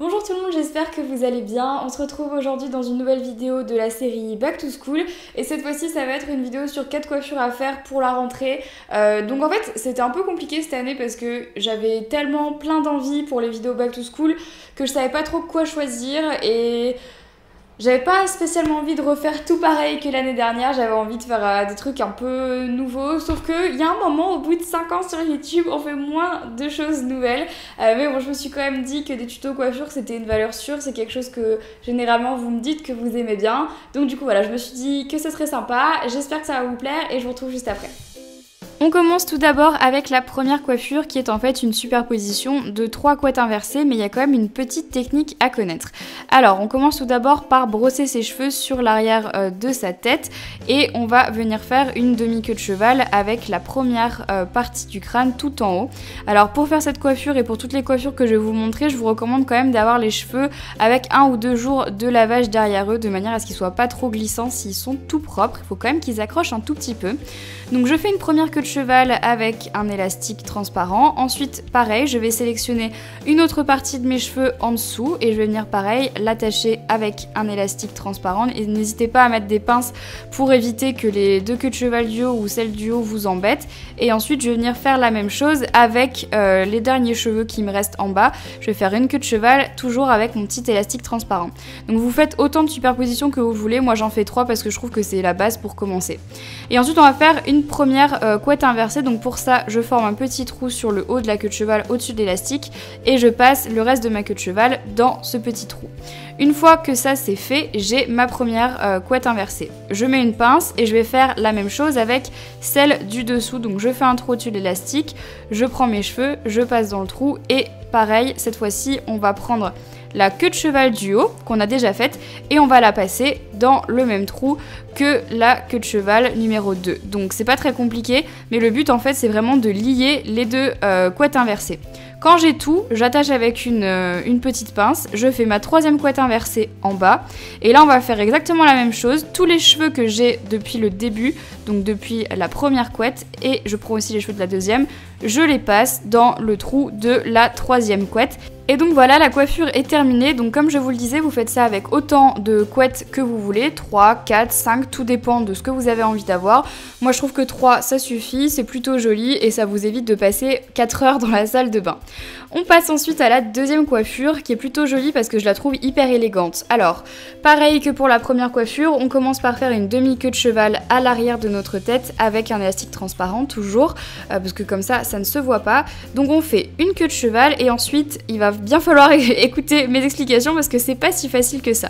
Bonjour tout le monde, j'espère que vous allez bien. On se retrouve aujourd'hui dans une nouvelle vidéo de la série Back to School. Et cette fois-ci, ça va être une vidéo sur 4 coiffures à faire pour la rentrée. Donc en fait, c'était un peu compliqué cette année parce que j'avais tellement plein d'envie pour les vidéos Back to School que je savais pas trop quoi choisir et... J'avais pas spécialement envie de refaire tout pareil que l'année dernière, j'avais envie de faire des trucs un peu nouveaux, sauf qu'il y a un moment, au bout de 5 ans sur YouTube, on fait moins de choses nouvelles. Mais bon, je me suis quand même dit que des tutos coiffure, c'était une valeur sûre, c'est quelque chose que généralement vous me dites que vous aimez bien. Donc du coup voilà, je me suis dit que ce serait sympa, j'espère que ça va vous plaire et je vous retrouve juste après. On commence tout d'abord avec la première coiffure qui est en fait une superposition de 3 couettes inversées, mais il y a quand même une petite technique à connaître. Alors on commence tout d'abord par brosser ses cheveux sur l'arrière de sa tête et on va venir faire une demi-queue de cheval avec la première partie du crâne tout en haut. Alors pour faire cette coiffure et pour toutes les coiffures que je vais vous montrer, je vous recommande quand même d'avoir les cheveux avec 1 ou 2 jours de lavage derrière eux de manière à ce qu'ils soient pas trop glissants s'ils sont tout propres. Il faut quand même qu'ils accrochent un tout petit peu. Donc je fais une première queue de cheval avec un élastique transparent. Ensuite, pareil, je vais sélectionner une autre partie de mes cheveux en dessous et je vais venir pareil l'attacher avec un élastique transparent. Et n'hésitez pas à mettre des pinces pour éviter que les 2 queues de cheval du haut ou celle du haut vous embêtent. Et ensuite, je vais venir faire la même chose avec les derniers cheveux qui me restent en bas. Je vais faire une queue de cheval toujours avec mon petit élastique transparent. Donc vous faites autant de superpositions que vous voulez. Moi, j'en fais 3 parce que je trouve que c'est la base pour commencer. Et ensuite, on va faire une première couette inversée. Donc pour ça, je forme un petit trou sur le haut de la queue de cheval au-dessus de l'élastique et je passe le reste de ma queue de cheval dans ce petit trou. Une fois que ça c'est fait, j'ai ma première couette inversée. Je mets une pince et je vais faire la même chose avec celle du dessous. Donc je fais un trou au-dessus de l'élastique, je prends mes cheveux, je passe dans le trou et pareil, cette fois-ci, on va prendre la queue de cheval du haut qu'on a déjà faite et on va la passer dans le même trou que la queue de cheval numéro 2. Donc c'est pas très compliqué, mais le but en fait c'est vraiment de lier les deux couettes inversées. Quand j'ai tout, j'attache avec une petite pince, je fais ma troisième couette inversée en bas et là on va faire exactement la même chose. Tous les cheveux que j'ai depuis le début, donc depuis la première couette, et je prends aussi les cheveux de la deuxième, je les passe dans le trou de la troisième couette. Et donc voilà, la coiffure est terminée. Donc comme je vous le disais, vous faites ça avec autant de couettes que vous voulez, 3, 4, 5, tout dépend de ce que vous avez envie d'avoir. Moi je trouve que 3 ça suffit, c'est plutôt joli et ça vous évite de passer 4 heures dans la salle de bain. On passe ensuite à la deuxième coiffure qui est plutôt jolie parce que je la trouve hyper élégante. Alors, pareil que pour la première coiffure, on commence par faire une demi-queue de cheval à l'arrière de notre tête avec un élastique transparent toujours, parce que comme ça ne se voit pas. Donc on fait une queue de cheval et ensuite il va bien falloir écouter mes explications parce que c'est pas si facile que ça.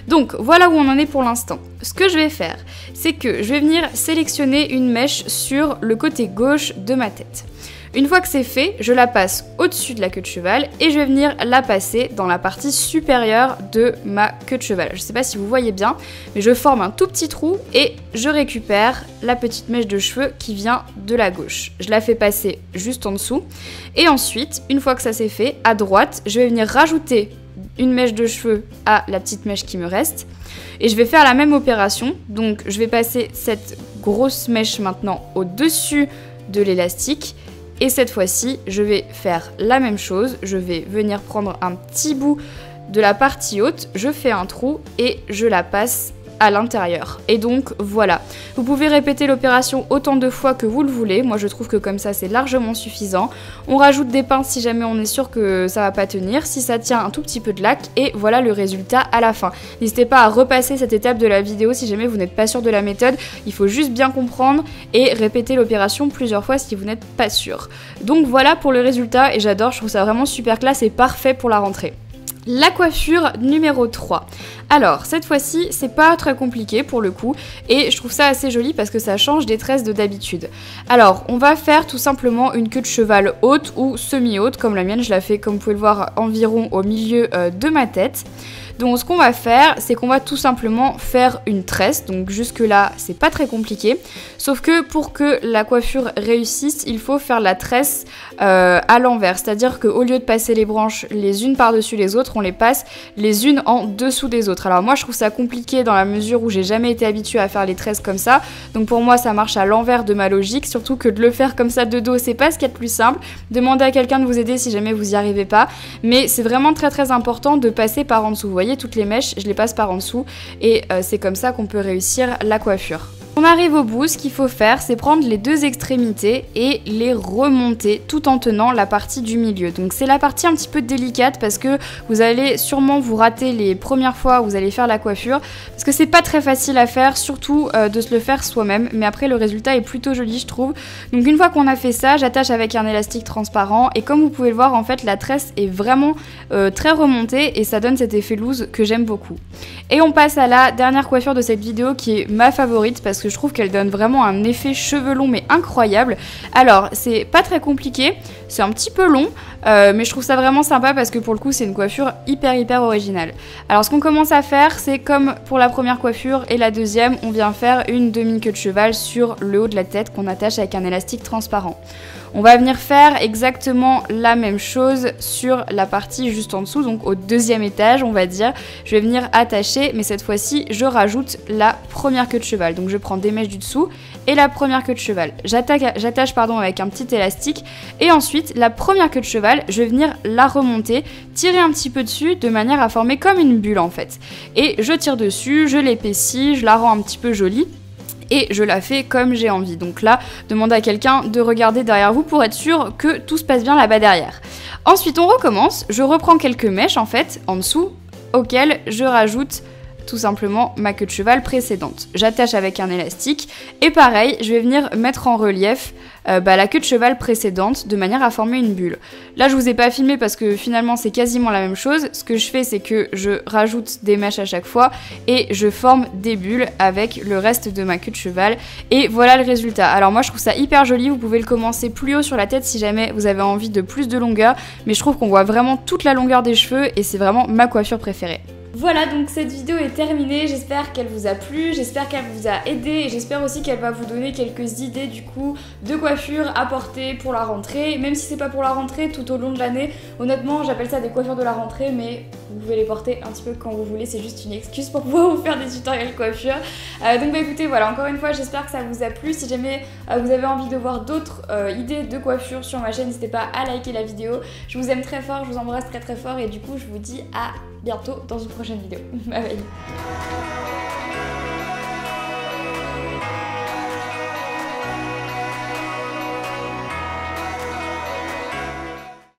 Donc voilà où on en est pour l'instant. Ce que je vais faire, c'est que je vais venir sélectionner une mèche sur le côté gauche de ma tête. Une fois que c'est fait, je la passe au-dessus de la queue de cheval et je vais venir la passer dans la partie supérieure de ma queue de cheval. Je sais pas si vous voyez bien, mais je forme un tout petit trou et je récupère la petite mèche de cheveux qui vient de la gauche. Je la fais passer juste en dessous et ensuite, une fois que ça c'est fait, à droite, je vais venir rajouter une mèche de cheveux à la petite mèche qui me reste et je vais faire la même opération. Donc je vais passer cette grosse mèche maintenant au-dessus de l'élastique. Et cette fois-ci, je vais faire la même chose, je vais venir prendre un petit bout de la partie haute, je fais un trou et je la passe à l'intérieur. Et donc voilà, vous pouvez répéter l'opération autant de fois que vous le voulez. Moi je trouve que comme ça c'est largement suffisant. On rajoute des pinces si jamais on est sûr que ça va pas tenir, si ça tient un tout petit peu de lac et voilà le résultat à la fin. N'hésitez pas à repasser cette étape de la vidéo si jamais vous n'êtes pas sûr de la méthode. Il faut juste bien comprendre et répéter l'opération plusieurs fois si vous n'êtes pas sûr. Donc voilà pour le résultat et j'adore, je trouve ça vraiment super classe et parfait pour la rentrée. La coiffure numéro 3. Alors cette fois-ci c'est pas très compliqué pour le coup et je trouve ça assez joli parce que ça change des tresses de d'habitude. Alors on va faire tout simplement une queue de cheval haute ou semi-haute comme la mienne, je la fais comme vous pouvez le voir environ au milieu de ma tête. Donc ce qu'on va faire, c'est qu'on va tout simplement faire une tresse, donc jusque là c'est pas très compliqué. Sauf que pour que la coiffure réussisse, il faut faire la tresse à l'envers, c'est-à-dire qu'au lieu de passer les branches les unes par-dessus les autres, on les passe les unes en dessous des autres. Alors moi je trouve ça compliqué dans la mesure où j'ai jamais été habituée à faire les tresses comme ça, donc pour moi ça marche à l'envers de ma logique, surtout que de le faire comme ça de dos, c'est pas ce qu'il y a de plus simple. Demandez à quelqu'un de vous aider si jamais vous y arrivez pas, mais c'est vraiment très important de passer par en dessous. Vous voyez toutes les mèches, je les passe par en dessous et c'est comme ça qu'on peut réussir la coiffure. On arrive au bout, ce qu'il faut faire, c'est prendre les deux extrémités et les remonter tout en tenant la partie du milieu. Donc c'est la partie un petit peu délicate parce que vous allez sûrement vous rater les premières fois où vous allez faire la coiffure parce que c'est pas très facile à faire, surtout de se le faire soi-même, mais après le résultat est plutôt joli je trouve. Donc une fois qu'on a fait ça, j'attache avec un élastique transparent et comme vous pouvez le voir en fait la tresse est vraiment très remontée et ça donne cet effet loose que j'aime beaucoup. Et on passe à la dernière coiffure de cette vidéo qui est ma favorite parce que je trouve qu'elle donne vraiment un effet cheveux longs mais incroyable. Alors c'est pas très compliqué, c'est un petit peu long mais je trouve ça vraiment sympa parce que pour le coup c'est une coiffure hyper originale. Alors ce qu'on commence à faire c'est comme pour la première coiffure et la deuxième, on vient faire une demi-queue de cheval sur le haut de la tête qu'on attache avec un élastique transparent. On va venir faire exactement la même chose sur la partie juste en dessous, donc au deuxième étage on va dire. Je vais venir attacher, mais cette fois-ci je rajoute la première queue de cheval. Donc je prends des mèches du dessous et la première queue de cheval. J'attache avec un petit élastique et ensuite la première queue de cheval, je vais venir la remonter, tirer un petit peu dessus de manière à former comme une bulle en fait. Et je tire dessus, je l'épaissis, je la rends un petit peu jolie. Et je la fais comme j'ai envie. Donc là, demandez à quelqu'un de regarder derrière vous pour être sûr que tout se passe bien là-bas derrière. Ensuite, on recommence. Je reprends quelques mèches en fait en dessous auxquelles je rajoute tout simplement ma queue de cheval précédente. J'attache avec un élastique et pareil, je vais venir mettre en relief la queue de cheval précédente de manière à former une bulle. Là je vous ai pas filmé parce que finalement c'est quasiment la même chose. Ce que je fais c'est que je rajoute des mèches à chaque fois et je forme des bulles avec le reste de ma queue de cheval et voilà le résultat. Alors moi je trouve ça hyper joli, vous pouvez le commencer plus haut sur la tête si jamais vous avez envie de plus de longueur, mais je trouve qu'on voit vraiment toute la longueur des cheveux et c'est vraiment ma coiffure préférée. Voilà, donc cette vidéo est terminée, j'espère qu'elle vous a plu, j'espère qu'elle vous a aidé et j'espère aussi qu'elle va vous donner quelques idées du coup de coiffure à porter pour la rentrée, même si c'est pas pour la rentrée, tout au long de l'année. Honnêtement, j'appelle ça des coiffures de la rentrée, mais vous pouvez les porter un petit peu quand vous voulez, c'est juste une excuse pour pouvoir vous faire des tutoriels coiffure. Donc bah écoutez, voilà, encore une fois, j'espère que ça vous a plu. Si jamais vous avez envie de voir d'autres idées de coiffure sur ma chaîne, n'hésitez pas à liker la vidéo. Je vous aime très fort, je vous embrasse très fort et du coup je vous dis à bientôt dans une prochaine vidéo. Bye bye.